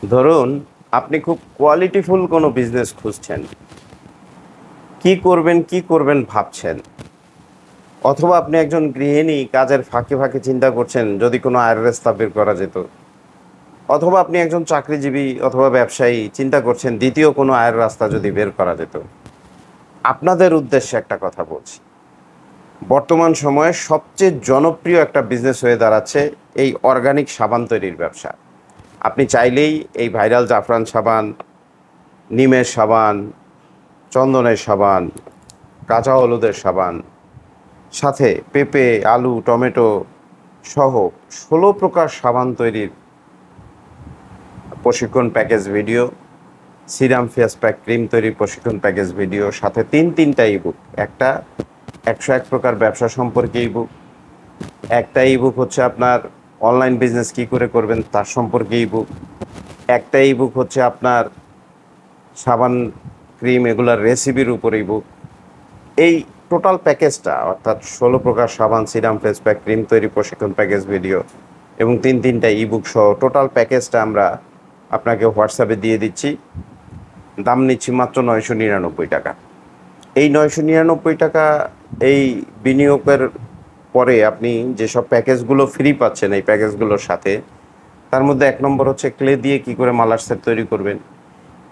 ধরুন আপনি খুব কোয়ালিটিফুল কোনো বিজনেস খুঁজছেন, কি করবেন ভাবছেন, অথবা আপনি একজন গৃহিণী কাজের ফাঁকে ফাঁকে চিন্তা করছেন যদি কোনো আয়ের রাস্তা বের করা যেত, অথবা আপনি একজন চাকরিজীবী অথবা ব্যবসায়ী চিন্তা করছেন দ্বিতীয় কোনো আয়ের রাস্তা যদি বের করা যেত। আপনাদের উদ্দেশ্যে একটা কথা বলছি, বর্তমান সময়ে সবচেয়ে জনপ্রিয় একটা বিজনেস হয়ে দাঁড়াচ্ছে এই অর্গানিক সাবান তৈরির ব্যবসা। আপনি চাইলেই এই ভাইরাল জাফরান সাবান, নিমের সাবান, চন্দনের সাবান, কাঁচা হলুদের সাবান, সাথে পেঁপে, আলু, টমেটো সহ ১৬ প্রকার সাবান তৈরির প্রশিক্ষণ package video, serum face pack cream তৈরির প্রশিক্ষণ প্যাকেজ ভিডিও, সাথে তিনটা ইবুক। একটা ১০১ প্রকার ব্যবসা সম্পর্কে ইবুক, একটা ইবুক হচ্ছে আপনার অনলাইন বিজনেস কী করে করবেন তার সম্পর্কে ইবুক, একটা ইবুক হচ্ছে আপনার সাবান, ক্রিম এগুলার রেসিপির উপর ইবুক। এই টোটাল প্যাকেজটা অর্থাৎ ১৬ প্রকার সাবান, সিরাম, ফেস প্যাক, ক্রিম তৈরি প্রশিক্ষণ প্যাকেজ ভিডিও এবং তিনটা ইবুক সহ টোটাল প্যাকেজটা আমরা আপনাকে হোয়াটসঅ্যাপে দিয়ে দিচ্ছি। দাম নিচ্ছি মাত্র ৯৯৯ টাকা। এই ৯৯৯ টাকা এই বিনিয়োগের পরে আপনি যেসব প্যাকেজগুলো ফ্রি পাচ্ছেন এই প্যাকেজগুলোর সাথে, তার মধ্যে ১ নম্বর হচ্ছে ক্লে দিয়ে কী করে মালার সেট তৈরি করবেন,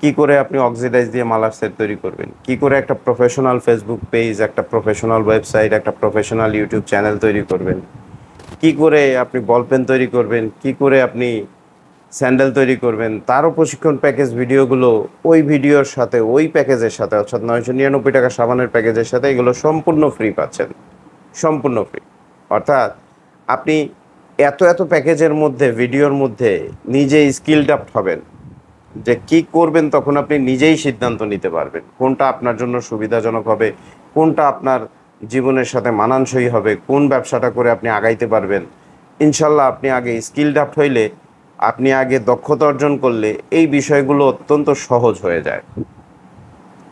কি করে আপনি অক্সিডাইজ দিয়ে মালার সেট তৈরি করবেন, কি করে একটা প্রফেশনাল ফেসবুক পেজ, একটা প্রফেশনাল ওয়েবসাইট, একটা প্রফেশনাল ইউটিউব চ্যানেল তৈরি করবেন, কি করে আপনি বল পেন তৈরি করবেন, কি করে আপনি স্যান্ডেল তৈরি করবেন, তারও প্রশিক্ষণ প্যাকেজ ভিডিওগুলো ওই ভিডিওর সাথে ওই প্যাকেজের সাথে অর্থাৎ ৯৯৯ টাকা সাবানের প্যাকেজের সাথে এগুলো সম্পূর্ণ ফ্রি পাচ্ছেন, সম্পূর্ণ ফ্রি। অর্থাৎ আপনি এত প্যাকেজের মধ্যে ভিডিওর মধ্যে নিজে স্কিলড আপ হবেন যে কি করবেন, তখন আপনি নিজেই সিদ্ধান্ত নিতে পারবেন কোনটা আপনার জন্য সুবিধাজনক হবে, কোনটা আপনার জীবনের সাথে মানানসই হবে, কোন ব্যবসাটা করে আপনি আগাইতে পারবেন। ইনশাল্লাহ আপনি আগে স্কিলড আপ হইলে, আপনি আগে দক্ষতা অর্জন করলে এই বিষয়গুলো অত্যন্ত সহজ হয়ে যায়।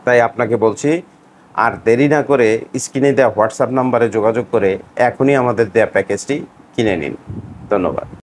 তাই আপনাকে বলছি, আর দেরি না করে স্ক্রিনে দেওয়া হোয়াটসঅ্যাপ নাম্বারে যোগাযোগ করে এখনই আমাদের দেওয়া প্যাকেজটি কিনে নিন। ধন্যবাদ।